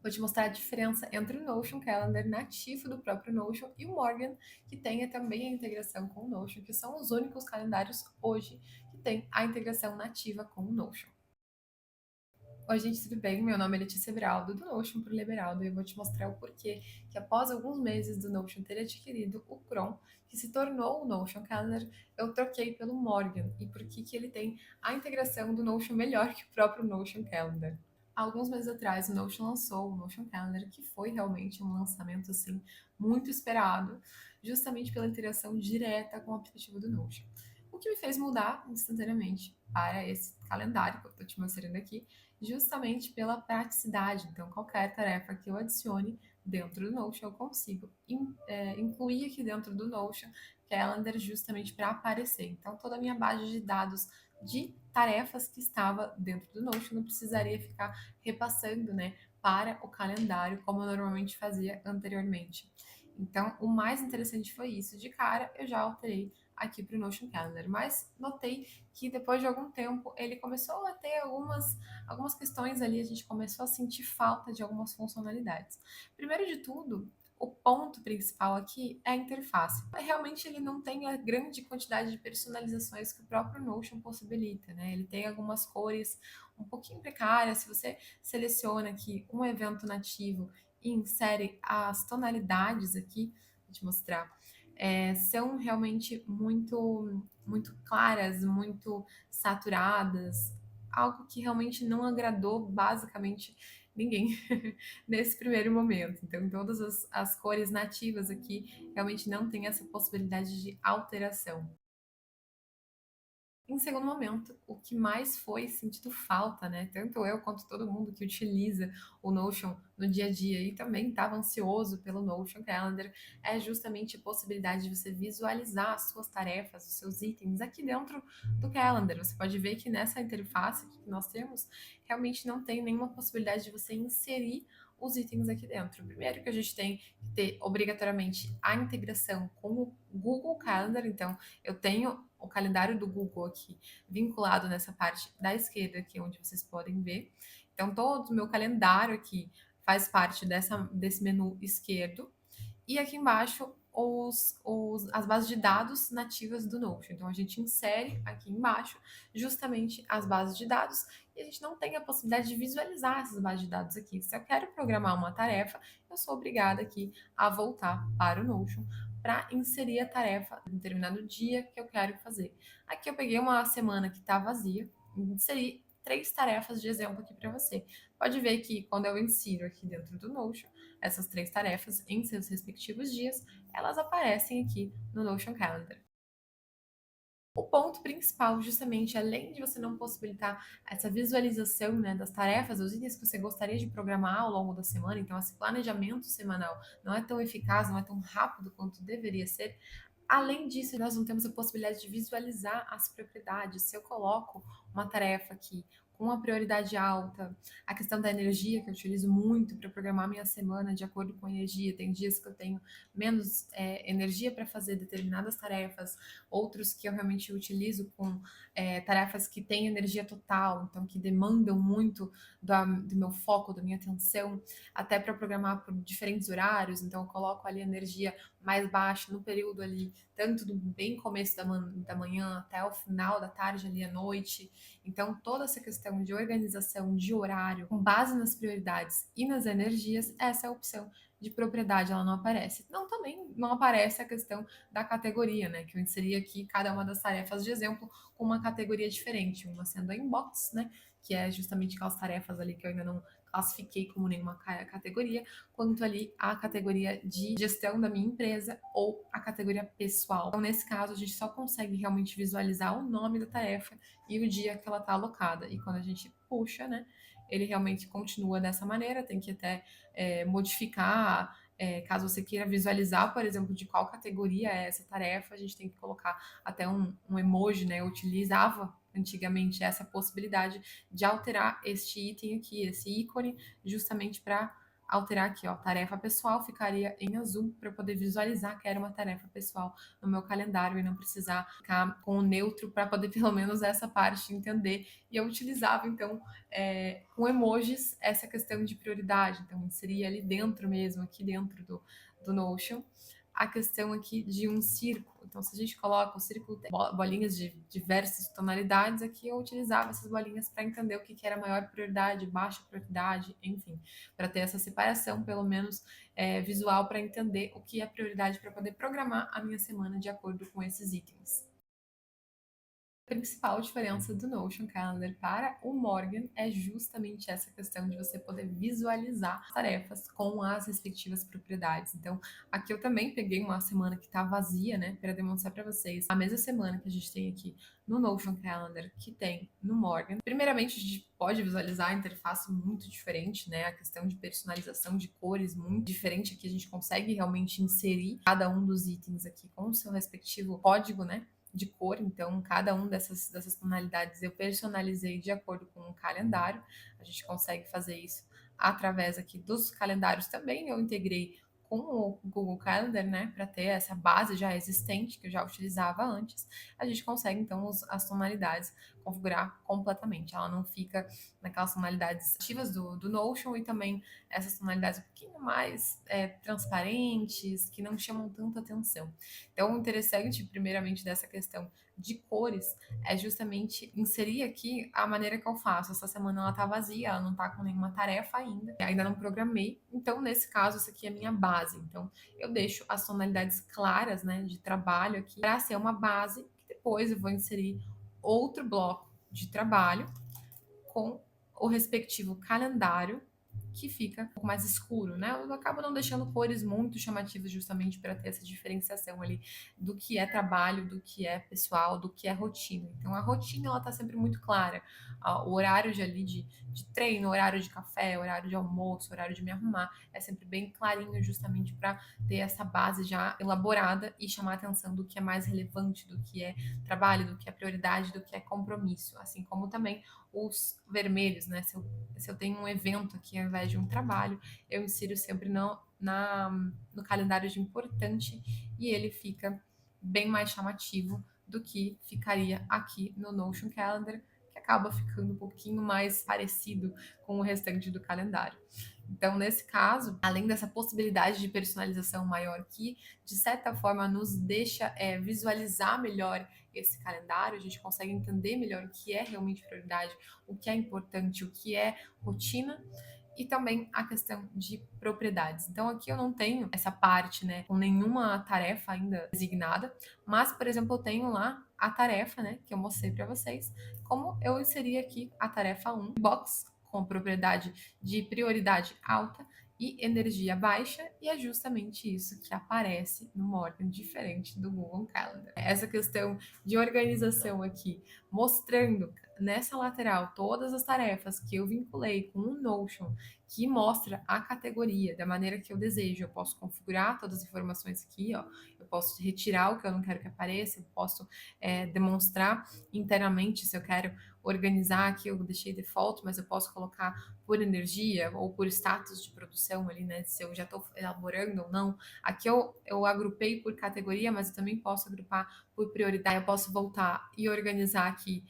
Vou te mostrar a diferença entre o Notion Calendar nativo do próprio Notion e o Morgan, que tem também a integração com o Notion, que são os únicos calendários hoje que tem a integração nativa com o Notion. Oi, gente, tudo bem? Meu nome é Letícia Beraldo, do Notion para o Liberaldo, e eu vou te mostrar o porquê que após alguns meses do Notion ter adquirido o Chrome, que se tornou o Notion Calendar, eu troquei pelo Morgan, e por que ele tem a integração do Notion melhor que o próprio Notion Calendar. Há alguns meses atrás, o Notion lançou o Notion Calendar, que foi realmente um lançamento assim muito esperado, justamente pela interação direta com o aplicativo do Notion. O que me fez mudar instantaneamente para esse calendário que eu estou te mostrando aqui, justamente pela praticidade. Então, qualquer tarefa que eu adicione dentro do Notion, eu consigo incluir aqui dentro do Notion Calendar justamente para aparecer. Então, toda a minha base de dados de tarefas que estava dentro do Notion não precisaria ficar repassando, né, para o calendário, como eu normalmente fazia anteriormente. Então, o mais interessante foi isso. De cara, eu já alterei aqui para o Notion Calendar, mas notei que depois de algum tempo ele começou a ter algumas questões ali, a gente começou a sentir falta de algumas funcionalidades. Primeiro de tudo, o ponto principal aqui é a interface. Realmente ele não tem a grande quantidade de personalizações que o próprio Notion possibilita, né? Ele tem algumas cores um pouquinho precárias. Se você seleciona aqui um evento nativo e insere as tonalidades aqui, vou te mostrar, são realmente muito claras, muito saturadas, algo que realmente não agradou basicamente ninguém nesse primeiro momento. Então, todas as cores nativas aqui realmente não tem essa possibilidade de alteração. Em segundo momento, o que mais foi sentido falta, né? Tanto eu quanto todo mundo que utiliza o Notion no dia a dia e também estava ansioso pelo Notion Calendar, é justamente a possibilidade de você visualizar as suas tarefas, os seus itens aqui dentro do Calendar. Você pode ver que nessa interface que nós temos, realmente não tem nenhuma possibilidade de você inserir os itens aqui dentro. Primeiro que a gente tem que ter obrigatoriamente a integração com o Google Calendar, então eu tenho o calendário do Google aqui vinculado nessa parte da esquerda aqui, onde vocês podem ver. Então, todo o meu calendário aqui faz parte desse menu esquerdo. E aqui embaixo, as bases de dados nativas do Notion. Então, a gente insere aqui embaixo justamente as bases de dados e a gente não tem a possibilidade de visualizar essas bases de dados aqui. Se eu quero programar uma tarefa, eu sou obrigada aqui a voltar para o Notion para inserir a tarefa em determinado dia que eu quero fazer. Aqui eu peguei uma semana que está vazia, inseri 3 tarefas de exemplo aqui para você. Pode ver que quando eu insiro aqui dentro do Notion, essas 3 tarefas em seus respectivos dias, elas aparecem aqui no Notion Calendar. O ponto principal, justamente, além de você não possibilitar essa visualização, né, das tarefas, dos itens que você gostaria de programar ao longo da semana, então esse planejamento semanal não é tão eficaz, não é tão rápido quanto deveria ser. Além disso, nós não temos a possibilidade de visualizar as propriedades. Se eu coloco uma tarefa aqui com uma prioridade alta, a questão da energia, que eu utilizo muito para programar minha semana de acordo com a energia, tem dias que eu tenho menos energia para fazer determinadas tarefas, outros que eu realmente utilizo com tarefas que têm energia total, então que demandam muito do meu foco, da minha atenção, até para programar por diferentes horários, então eu coloco ali energia mais baixa no período ali, tanto do bem começo da manhã até o final da tarde ali à noite. Então, toda essa questão de organização de horário, com base nas prioridades e nas energias, essa é a opção de propriedade, ela não aparece. Não, também não aparece a questão da categoria, né? Que eu inseri aqui cada uma das tarefas de exemplo com uma categoria diferente, uma sendo a inbox, né? Que é justamente aquelas tarefas ali que eu ainda não classifiquei como nenhuma categoria, quanto ali a categoria de gestão da minha empresa ou a categoria pessoal. Então, nesse caso, a gente só consegue realmente visualizar o nome da tarefa e o dia que ela está alocada. E quando a gente puxa, né, ele realmente continua dessa maneira, tem que até modificar. Caso você queira visualizar, por exemplo, de qual categoria é essa tarefa, a gente tem que colocar até um emoji, né? Eu utilizava antigamente essa possibilidade de alterar este item aqui, esse ícone, justamente para alterar aqui, ó, tarefa pessoal ficaria em azul para eu poder visualizar que era uma tarefa pessoal no meu calendário e não precisar ficar com o neutro para poder pelo menos essa parte entender. E eu utilizava então com emojis essa questão de prioridade, então inseria ali dentro mesmo, aqui dentro do Notion, a questão aqui de um círculo. Então, se a gente coloca o círculo, tem bolinhas de diversas tonalidades, aqui eu utilizava essas bolinhas para entender o que era maior prioridade, baixa prioridade, enfim, para ter essa separação, pelo menos visual, para entender o que é prioridade para poder programar a minha semana de acordo com esses itens. A principal diferença do Notion Calendar para o Morgan é justamente essa questão de você poder visualizar tarefas com as respectivas propriedades. Então, aqui eu também peguei uma semana que está vazia, né, para demonstrar para vocês a mesma semana que a gente tem aqui no Notion Calendar, que tem no Morgan. Primeiramente, a gente pode visualizar a interface muito diferente, né, a questão de personalização de cores muito diferente. Aqui a gente consegue realmente inserir cada um dos itens aqui com o seu respectivo código, né, de cor, então cada um dessas tonalidades eu personalizei de acordo com o calendário. A gente consegue fazer isso através aqui dos calendários também. Eu integrei com o Google Calendar, né, para ter essa base já existente que eu já utilizava antes. A gente consegue então as tonalidades configurar completamente. Ela não fica naquelas tonalidades ativas do Notion e também essas tonalidades um pouquinho mais transparentes, que não chamam tanta atenção. Então, o interessante, primeiramente, dessa questão de cores é justamente inserir aqui a maneira que eu faço. Essa semana ela tá vazia, ela não tá com nenhuma tarefa ainda não programei. Então, nesse caso, essa aqui é a minha base. Então, eu deixo as tonalidades claras, né, de trabalho aqui para ser uma base, que depois eu vou inserir outro bloco de trabalho com o respectivo calendário que fica um pouco mais escuro, né? Eu acabo não deixando cores muito chamativas justamente para ter essa diferenciação ali do que é trabalho, do que é pessoal, do que é rotina. Então a rotina ela tá sempre muito clara. O horário de treino, horário de café, horário de almoço, horário de me arrumar é sempre bem clarinho justamente para ter essa base já elaborada e chamar a atenção do que é mais relevante, do que é trabalho, do que é prioridade, do que é compromisso, assim como também os vermelhos, né? Se eu tenho um evento aqui ao invés de um trabalho, eu insiro sempre no calendário de importante e ele fica bem mais chamativo do que ficaria aqui no Notion Calendar, que acaba ficando um pouquinho mais parecido com o restante do calendário. Então, nesse caso, além dessa possibilidade de personalização maior que, de certa forma, nos deixa visualizar melhor esse calendário, a gente consegue entender melhor o que é realmente prioridade, o que é importante, o que é rotina e também a questão de propriedades. Então aqui eu não tenho essa parte, né, com nenhuma tarefa ainda designada, mas por exemplo, eu tenho lá a tarefa, né, que eu mostrei para vocês, como eu inseri aqui a tarefa 1, box com propriedade de prioridade alta e energia baixa, e é justamente isso que aparece no Morgan, diferente do Google Calendar. Essa questão de organização aqui, mostrando nessa lateral todas as tarefas que eu vinculei com o Notion, que mostra a categoria da maneira que eu desejo. Eu posso configurar todas as informações aqui, ó. Eu posso retirar o que eu não quero que apareça, eu posso demonstrar internamente se eu quero organizar aqui, eu deixei default, mas eu posso colocar por energia ou por status de produção ali, né? Se eu já estou elaborando ou não. Aqui eu agrupei por categoria, mas eu também posso agrupar por prioridade. Eu posso voltar e organizar aqui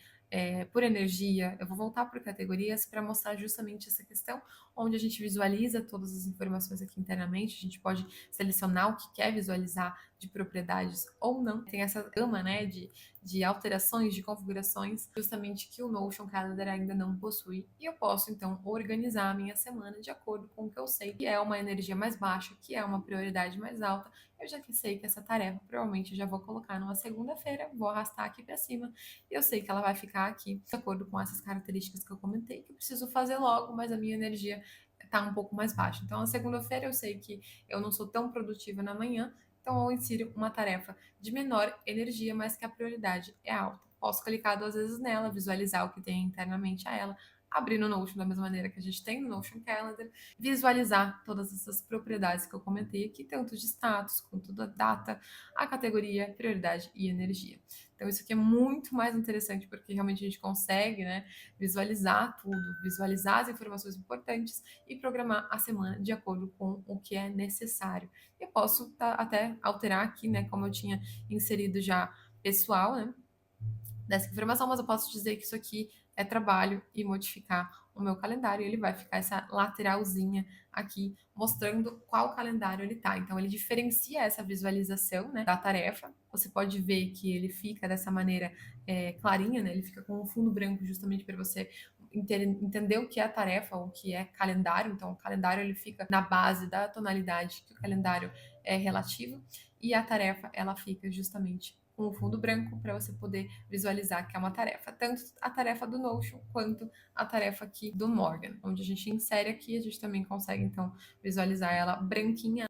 por energia. Eu vou voltar por categorias para mostrar justamente essa questão, onde a gente visualiza todas as informações aqui internamente. A gente pode selecionar o que quer visualizar de propriedades ou não. Tem essa gama, né, de alterações, de configurações, justamente que o Notion Calendar ainda não possui. E eu posso, então, organizar a minha semana de acordo com o que eu sei que é uma energia mais baixa, que é uma prioridade mais alta. Eu já que sei que essa tarefa provavelmente eu já vou colocar numa segunda-feira, vou arrastar aqui para cima e eu sei que ela vai ficar aqui de acordo com essas características que eu comentei, que eu preciso fazer logo, mas a minha energia está um pouco mais baixa. Então, na segunda-feira eu sei que eu não sou tão produtiva na manhã, então eu insiro uma tarefa de menor energia, mas que a prioridade é alta. Posso clicar duas vezes nela, visualizar o que tem internamente a ela, abrir no Notion da mesma maneira que a gente tem no Notion Calendar, visualizar todas essas propriedades que eu comentei aqui, tanto de status quanto da data, a categoria, prioridade e energia. Então, isso aqui é muito mais interessante porque realmente a gente consegue, né, visualizar tudo, visualizar as informações importantes e programar a semana de acordo com o que é necessário. Eu posso até alterar aqui, né, como eu tinha inserido já pessoal, né, dessa informação, mas eu posso dizer que isso aqui é trabalho e modificar o meu calendário. E ele vai ficar essa lateralzinha aqui mostrando qual calendário ele tá. Então ele diferencia essa visualização, né, da tarefa. Você pode ver que ele fica dessa maneira clarinha, né? Ele fica com um fundo branco justamente para você entender o que é a tarefa, o que é calendário. Então o calendário ele fica na base da tonalidade que o calendário é relativo e a tarefa ela fica justamente com o fundo branco para você poder visualizar que é uma tarefa, tanto a tarefa do Notion quanto a tarefa aqui do Morgan, onde a gente insere aqui, a gente também consegue então visualizar ela branquinha,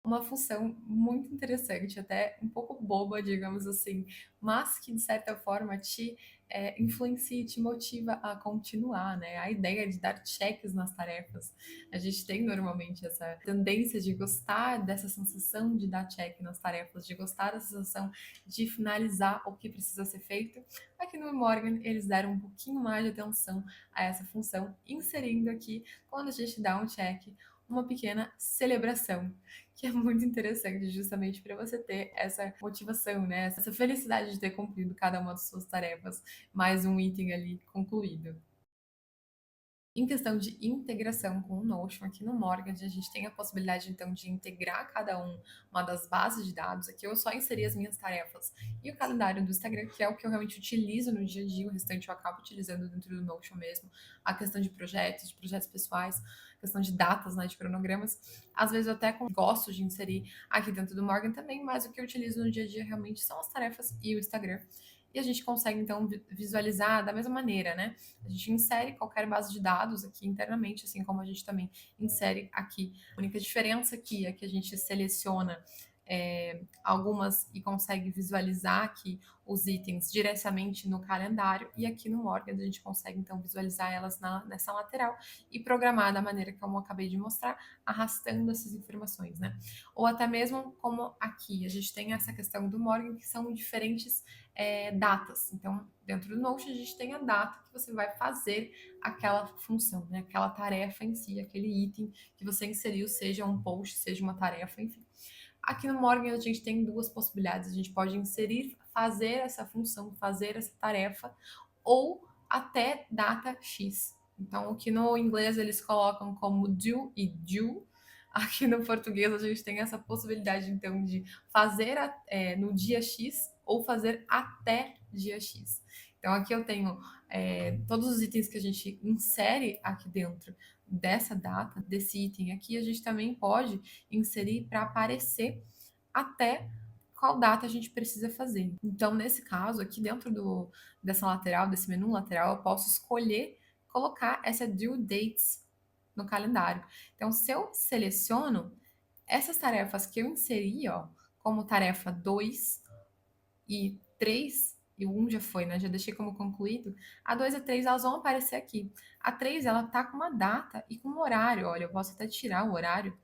uma função muito interessante, até um pouco boba, digamos assim, mas que de certa forma te influencia e te motiva a continuar, né? A ideia de dar cheques nas tarefas. A gente tem normalmente essa tendência de gostar dessa sensação de dar check nas tarefas, de gostar da sensação de finalizar o que precisa ser feito. Aqui no Morgan, eles deram um pouquinho mais de atenção a essa função, inserindo aqui, quando a gente dá um check, uma pequena celebração que é muito interessante, justamente para você ter essa motivação, né? Essa felicidade de ter cumprido cada uma das suas tarefas, mais um item ali concluído. Em questão de integração com o Notion, aqui no Mortgage, a gente tem a possibilidade, então, de integrar uma das bases de dados. Aqui eu só inseri as minhas tarefas e o calendário do Instagram, que é o que eu realmente utilizo no dia a dia, o restante eu acabo utilizando dentro do Notion mesmo. A questão de projetos pessoais, questão de datas, né, de cronogramas. Às vezes eu até gosto de inserir aqui dentro do Morgan também, mas o que eu utilizo no dia a dia realmente são as tarefas e o Instagram. E a gente consegue, então, visualizar da mesma maneira, né? A gente insere qualquer base de dados aqui internamente, assim como a gente também insere aqui. A única diferença aqui é que a gente seleciona algumas e consegue visualizar aqui os itens diretamente no calendário e aqui no Morgan a gente consegue então visualizar elas nessa lateral e programar da maneira que eu acabei de mostrar, arrastando essas informações, né? Ou até mesmo como aqui a gente tem essa questão do Morgan que são diferentes datas. Então, dentro do Notion, a gente tem a data que você vai fazer aquela função, né? Aquela tarefa em si, aquele item que você inseriu, seja um post, seja uma tarefa, enfim. Aqui no Morgan, a gente tem duas possibilidades. A gente pode inserir, fazer essa função, fazer essa tarefa, ou até data X. Então, aqui no inglês eles colocam como do e due. Aqui no português a gente tem essa possibilidade, então, de fazer no dia X ou fazer até dia X. Então, aqui eu tenho todos os itens que a gente insere aqui dentro dessa data, desse item aqui, a gente também pode inserir para aparecer até qual data a gente precisa fazer. Então, nesse caso, aqui dentro dessa lateral, desse menu lateral, eu posso escolher colocar essa due dates no calendário. Então, se eu seleciono essas tarefas que eu inseri, ó, como tarefa 2 e 3, e o 1 já foi, né? Já deixei como concluído. A 2 e a 3, elas vão aparecer aqui. A 3, ela tá com uma data e com um horário. Olha, eu posso até tirar o horário.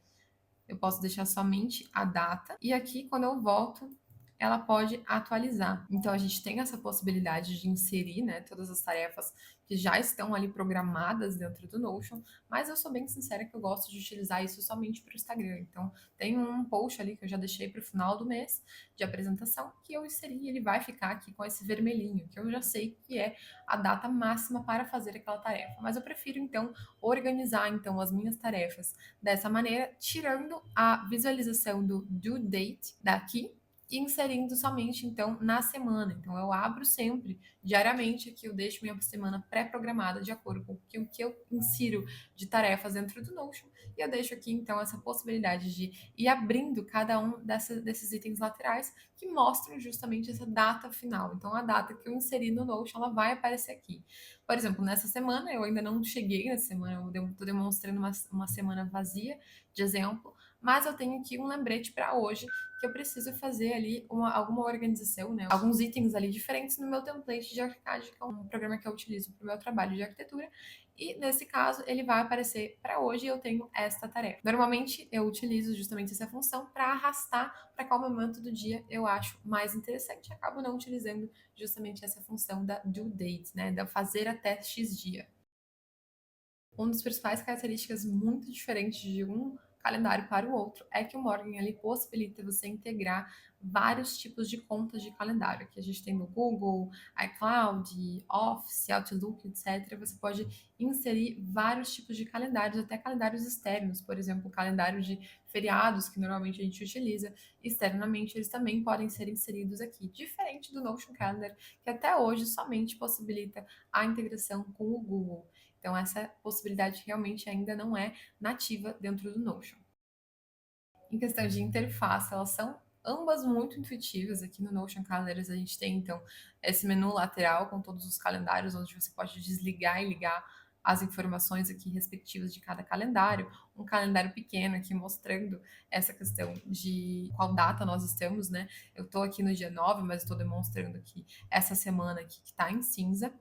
Eu posso deixar somente a data. E aqui, quando eu volto, ela pode atualizar. Então, a gente tem essa possibilidade de inserir, né, todas as tarefas que já estão ali programadas dentro do Notion, mas eu sou bem sincera que eu gosto de utilizar isso somente para o Instagram. Então, tem um post ali que eu já deixei para o final do mês de apresentação que eu inseri e ele vai ficar aqui com esse vermelhinho, que eu já sei que é a data máxima para fazer aquela tarefa. Mas eu prefiro, então, organizar então as minhas tarefas dessa maneira, tirando a visualização do due date daqui e inserindo somente então na semana. Então eu abro sempre, diariamente, aqui eu deixo minha semana pré-programada de acordo com o que eu insiro de tarefas dentro do Notion e eu deixo aqui então essa possibilidade de ir abrindo cada um desses itens laterais que mostram justamente essa data final. Então a data que eu inseri no Notion ela vai aparecer aqui. Por exemplo, nessa semana eu ainda não cheguei nessa semana, eu estou demonstrando uma semana vazia de exemplo, mas eu tenho aqui um lembrete para hoje que eu preciso fazer ali alguma organização, né? Alguns itens ali diferentes no meu template de ArchiCAD, que é um programa que eu utilizo para o meu trabalho de arquitetura. E nesse caso, ele vai aparecer para hoje e eu tenho esta tarefa. Normalmente, eu utilizo justamente essa função para arrastar para qual momento do dia eu acho mais interessante. Acabo não utilizando justamente essa função da due date, né? Da fazer até X dia. Uma das principais características muito diferentes de um calendário para o outro é que o Morgan ele possibilita você integrar vários tipos de contas de calendário. Aqui a gente tem no Google, iCloud, Office, Outlook, etc. Você pode inserir vários tipos de calendários, até calendários externos, por exemplo, o calendário de feriados que normalmente a gente utiliza externamente, eles também podem ser inseridos aqui, diferente do Notion Calendar, que até hoje somente possibilita a integração com o Google. Então, essa possibilidade realmente ainda não é nativa dentro do Notion. Em questão de interface, elas são ambas muito intuitivas. Aqui no Notion Calendars a gente tem, então, esse menu lateral com todos os calendários, onde você pode desligar e ligar as informações aqui respectivas de cada calendário. Um calendário pequeno aqui mostrando essa questão de qual data nós estamos, né? Eu estou aqui no dia 9, mas estou demonstrando aqui essa semana aqui que está em cinza.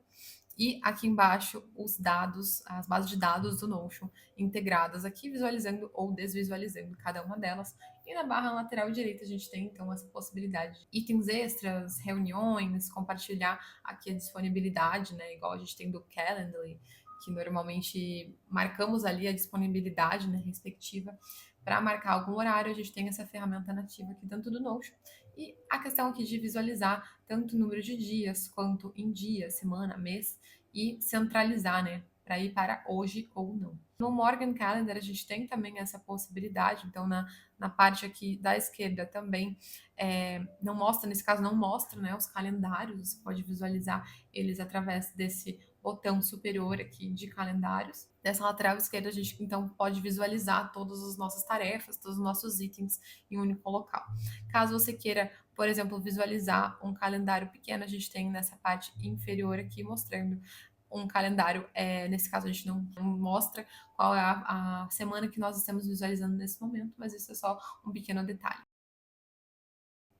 E aqui embaixo os dados, as bases de dados do Notion integradas aqui, visualizando ou desvisualizando cada uma delas. E na barra lateral direita a gente tem então essa possibilidade de itens extras, reuniões, compartilhar aqui a disponibilidade, né? Igual a gente tem do Calendly, que normalmente marcamos ali a disponibilidade, né, respectiva. Para marcar algum horário, a gente tem essa ferramenta nativa aqui dentro do Notion. E a questão aqui de visualizar tanto o número de dias quanto em dia, semana, mês e centralizar, né, para ir para hoje ou não. No Morgan Calendar a gente tem também essa possibilidade, então na parte aqui da esquerda também não mostra, nesse caso não mostra, né, os calendários, você pode visualizar eles através desse botão superior aqui de calendários. Nessa lateral esquerda a gente então pode visualizar todas as nossas tarefas, todos os nossos itens em um único local. Caso você queira, por exemplo, visualizar um calendário pequeno, a gente tem nessa parte inferior aqui mostrando um calendário. Nesse caso, a gente não mostra qual é a semana que nós estamos visualizando nesse momento, mas isso é só um pequeno detalhe.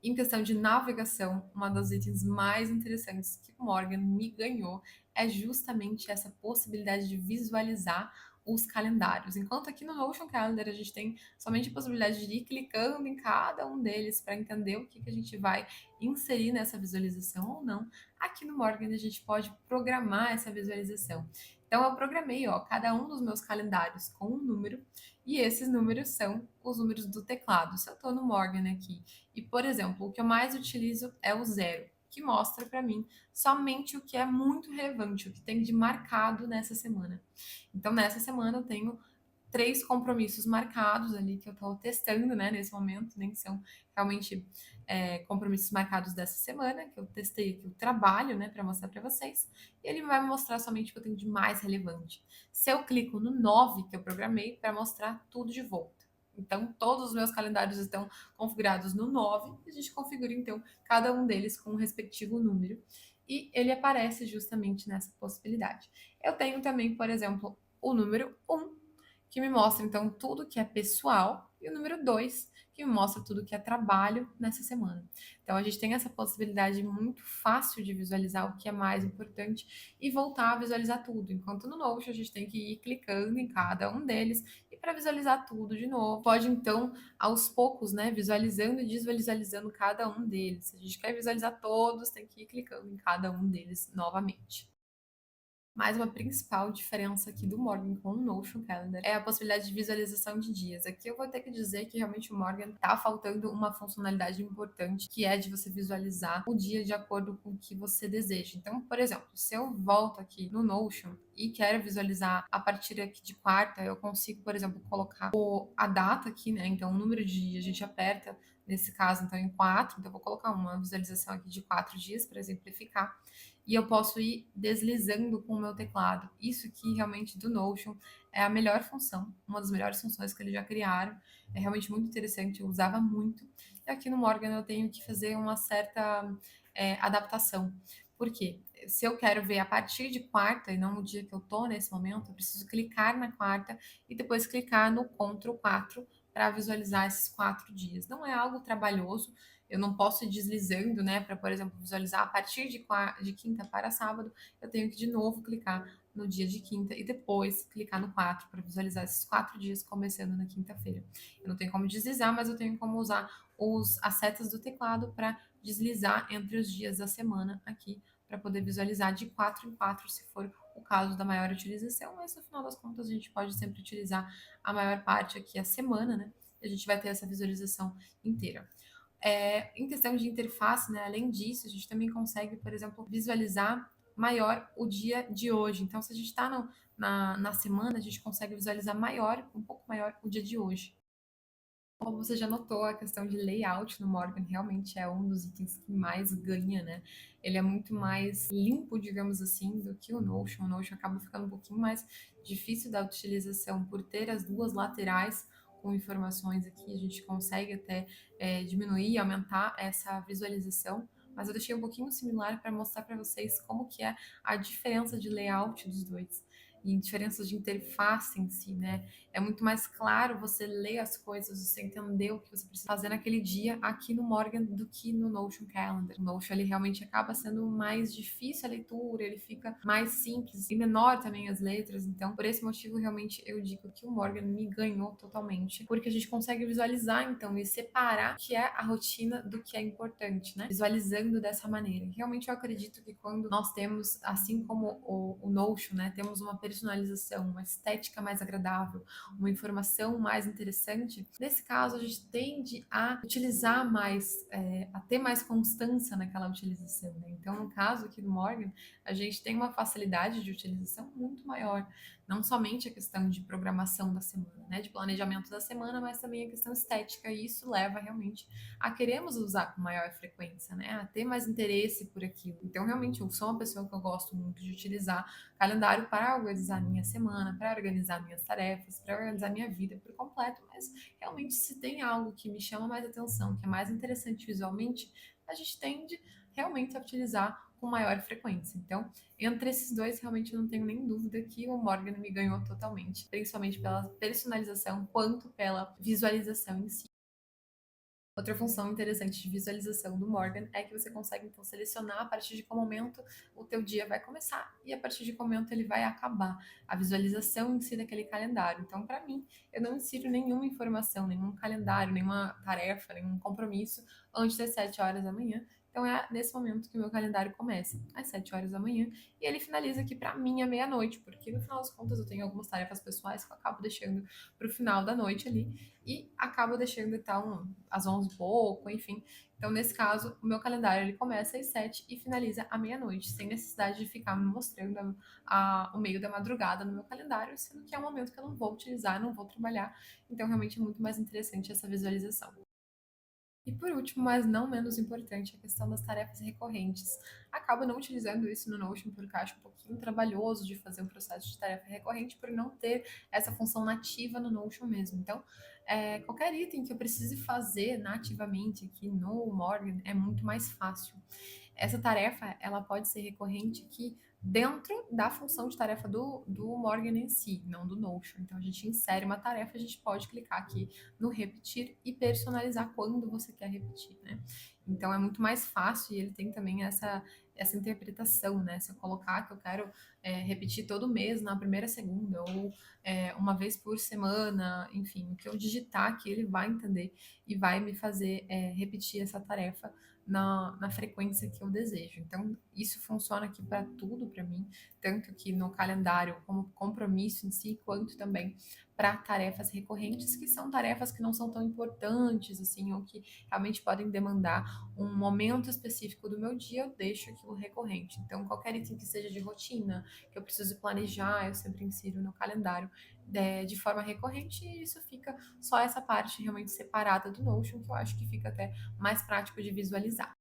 Em questão de navegação, uma das itens mais interessantes que o Morgan me ganhou é justamente essa possibilidade de visualizar os calendários. Enquanto aqui no Notion Calendar a gente tem somente a possibilidade de ir clicando em cada um deles para entender o que a gente vai inserir nessa visualização ou não, aqui no Morgan a gente pode programar essa visualização. Então eu programei, ó, cada um dos meus calendários com um número e esses números são os números do teclado. Se eu estou no Morgan aqui e, por exemplo, o que eu mais utilizo é o zero, que mostra para mim somente o que é muito relevante, o que tem de marcado nessa semana. Então, nessa semana eu tenho 3 compromissos marcados ali que eu estou testando, né, nesse momento, nem são realmente compromissos marcados dessa semana, que eu testei aqui o trabalho, né, para mostrar para vocês, e ele vai me mostrar somente o que eu tenho de mais relevante. Se eu clico no 9 que eu programei, para mostrar tudo de volta. Então, todos os meus calendários estão configurados no 9, e a gente configura, então, cada um deles com o respectivo número, e ele aparece justamente nessa possibilidade. Eu tenho também, por exemplo, o número 1, que me mostra então tudo que é pessoal, e o número 2, que me mostra tudo que é trabalho nessa semana. Então a gente tem essa possibilidade muito fácil de visualizar o que é mais importante e voltar a visualizar tudo. Enquanto no Notion a gente tem que ir clicando em cada um deles e para visualizar tudo de novo. Pode então aos poucos, né, visualizando e desvisualizando cada um deles. Se a gente quer visualizar todos, tem que ir clicando em cada um deles novamente. Mas uma principal diferença aqui do Morgan com o Notion Calendar é a possibilidade de visualização de dias. Aqui eu vou ter que dizer que realmente o Morgan tá faltando uma funcionalidade importante, que é de você visualizar o dia de acordo com o que você deseja. Então, por exemplo, se eu volto aqui no Notion e quero visualizar a partir aqui de quarta, eu consigo, por exemplo, colocar a data aqui, né? Então, o número de dias a gente aperta, nesse caso, então, em 4. Então, eu vou colocar uma visualização aqui de 4 dias para exemplificar e eu posso ir deslizando com o meu teclado. Isso aqui realmente do Notion é a melhor função, uma das melhores funções que eles já criaram. É realmente muito interessante, eu usava muito. E aqui no Morgan eu tenho que fazer uma certa adaptação. Por quê? Se eu quero ver a partir de quarta e não no dia que eu tô nesse momento, eu preciso clicar na quarta e depois clicar no Ctrl 4 para visualizar esses 4 dias. Não é algo trabalhoso, eu não posso ir deslizando, né, para, por exemplo, visualizar a partir de quinta para sábado, eu tenho que de novo clicar no dia de quinta e depois clicar no 4 para visualizar esses 4 dias começando na quinta-feira. Eu não tenho como deslizar, mas eu tenho como usar as setas do teclado para deslizar entre os dias da semana aqui, para poder visualizar de 4 em 4, se for o caso da maior utilização, mas no final das contas a gente pode sempre utilizar a maior parte aqui a semana, né? E a gente vai ter essa visualização inteira. Em questão de interface, né, além disso, a gente também consegue, por exemplo, visualizar maior o dia de hoje. Então, se a gente está na semana, a gente consegue visualizar maior, um pouco maior, o dia de hoje. Como você já notou, a questão de layout no Morgan realmente é um dos itens que mais ganha, né? Ele é muito mais limpo, digamos assim, do que o Notion. O Notion acaba ficando um pouquinho mais difícil da utilização por ter as duas laterais com informações aqui. A gente consegue até diminuir e aumentar essa visualização. Mas eu deixei um pouquinho similar para mostrar para vocês como que é a diferença de layout dos dois e diferenças de interface em si, né? É muito mais claro você ler as coisas, você entender o que você precisa fazer naquele dia aqui no Morgan do que no Notion Calendar. O Notion ele realmente acaba sendo mais difícil a leitura, ele fica mais simples e menor também as letras. Então, por esse motivo, realmente eu digo que o Morgan me ganhou totalmente, porque a gente consegue visualizar então e separar o que é a rotina do que é importante, né? Visualizando dessa maneira. Realmente eu acredito que quando nós temos, assim como o Notion, né, temos uma personalização, uma estética mais agradável, uma informação mais interessante, nesse caso a gente tende a utilizar mais, a ter mais constância naquela utilização, né? Então, no caso aqui do Morgan, a gente tem uma facilidade de utilização muito maior, não somente a questão de programação da semana, né, de planejamento da semana, mas também a questão estética, e isso leva realmente a queremos usar com maior frequência, né, a ter mais interesse por aquilo. Então, realmente, eu sou uma pessoa que eu gosto muito de utilizar calendário para organizar minha semana, para organizar minhas tarefas, para organizar minha vida por completo, mas realmente se tem algo que me chama mais atenção, que é mais interessante visualmente, a gente tende realmente a utilizar com maior frequência. Então, entre esses dois, realmente eu não tenho nem dúvida que o Morgan me ganhou totalmente, principalmente pela personalização quanto pela visualização em si. Outra função interessante de visualização do Morgan é que você consegue então selecionar a partir de qual momento o teu dia vai começar e a partir de qual momento ele vai acabar, a visualização em si daquele calendário. Então, para mim, eu não insiro nenhuma informação, nenhum calendário, nenhuma tarefa, nenhum compromisso antes das 7 horas da manhã. Então é nesse momento que o meu calendário começa, às 7 horas da manhã, e ele finaliza aqui para mim à meia-noite, porque no final das contas eu tenho algumas tarefas pessoais que eu acabo deixando para o final da noite ali, e acabo deixando então às 11 e pouco, enfim. Então, nesse caso, o meu calendário ele começa às 7 e finaliza à meia-noite, sem necessidade de ficar me mostrando o meio da madrugada no meu calendário, sendo que é um momento que eu não vou utilizar, não vou trabalhar. Então, realmente é muito mais interessante essa visualização. E por último, mas não menos importante, a questão das tarefas recorrentes. Acabo não utilizando isso no Notion porque acho um pouquinho trabalhoso de fazer um processo de tarefa recorrente por não ter essa função nativa no Notion mesmo. Então, qualquer item que eu precise fazer nativamente aqui no Morgan é muito mais fácil. Essa tarefa, ela pode ser recorrente aqui dentro da função de tarefa do Morgan em si, não do Notion. Então, a gente insere uma tarefa, a gente pode clicar aqui no repetir e personalizar quando você quer repetir, né? Então, é muito mais fácil e ele tem também essa interpretação, né? Se eu colocar que eu quero repetir todo mês na primeira segunda ou uma vez por semana, enfim, o que eu digitar aqui ele vai entender e vai me fazer repetir essa tarefa na frequência que eu desejo. Então, isso funciona aqui para tudo para mim, tanto que no calendário, como compromisso em si, quanto também para tarefas recorrentes, que são tarefas que não são tão importantes, assim, ou que realmente podem demandar um momento específico do meu dia, eu deixo aquilo recorrente. Então, qualquer item que seja de rotina, que eu preciso planejar, eu sempre insiro no calendário de forma recorrente, e isso fica só essa parte realmente separada do Notion, que eu acho que fica até mais prático de visualizar.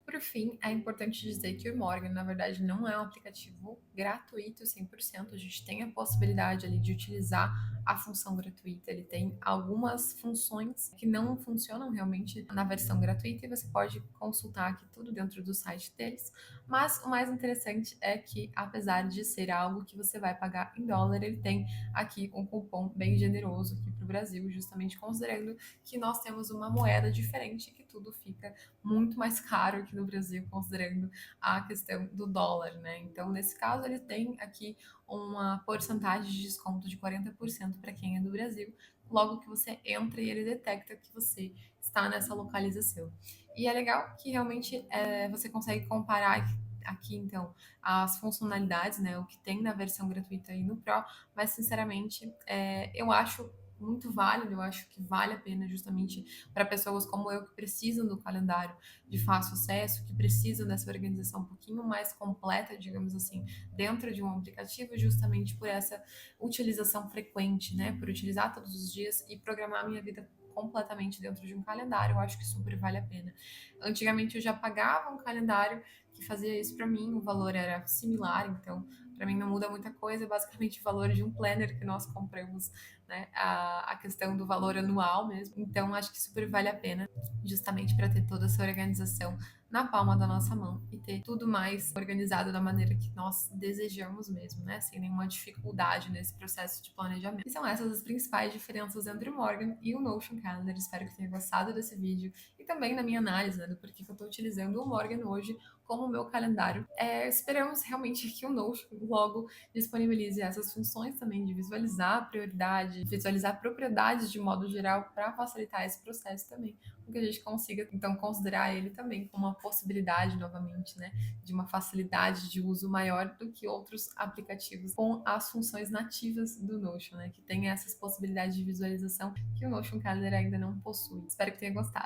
Por fim, é importante dizer que o Morgan, na verdade, não é um aplicativo gratuito 100%. A gente tem a possibilidade ali de utilizar a função gratuita. Ele tem algumas funções que não funcionam realmente na versão gratuita e você pode consultar aqui tudo dentro do site deles. Mas o mais interessante é que, apesar de ser algo que você vai pagar em dólar, ele tem aqui um cupom bem generoso aqui para o Brasil, justamente considerando que nós temos uma moeda diferente, que tudo fica muito mais caro aqui no Brasil, considerando a questão do dólar, né? Então, nesse caso, ele tem aqui uma porcentagem de desconto de 40% para quem é do Brasil, logo que você entra e ele detecta que você está nessa localização. E é legal que realmente você consegue comparar aqui, então, as funcionalidades, né, o que tem na versão gratuita e no Pro, mas, sinceramente, eu acho muito válido, eu acho que vale a pena justamente para pessoas como eu que precisam do calendário de fácil acesso, que precisam dessa organização um pouquinho mais completa, digamos assim, dentro de um aplicativo, justamente por essa utilização frequente, né? Por utilizar todos os dias e programar a minha vida completamente dentro de um calendário, eu acho que super vale a pena. Antigamente eu já pagava um calendário que fazia isso para mim, o valor era similar, então para mim não muda muita coisa, é basicamente o valor de um planner que nós compramos, né? A questão do valor anual mesmo. Então acho que super vale a pena justamente para ter toda essa organização na palma da nossa mão e ter tudo mais organizado da maneira que nós desejamos mesmo, né? Sem nenhuma dificuldade nesse processo de planejamento. E são essas as principais diferenças entre o Morgan e o Notion Calendar. Espero que tenha gostado desse vídeo e também da minha análise, né, do porquê que eu estou utilizando o Morgan hoje como meu calendário. Esperamos realmente que o Notion logo disponibilize essas funções também de visualizar a prioridade, visualizar propriedades de modo geral para facilitar esse processo também, que a gente consiga então considerar ele também como uma possibilidade novamente, né, de uma facilidade de uso maior do que outros aplicativos com as funções nativas do Notion, né, que tem essas possibilidades de visualização que o Notion Calendar ainda não possui. Espero que tenha gostado.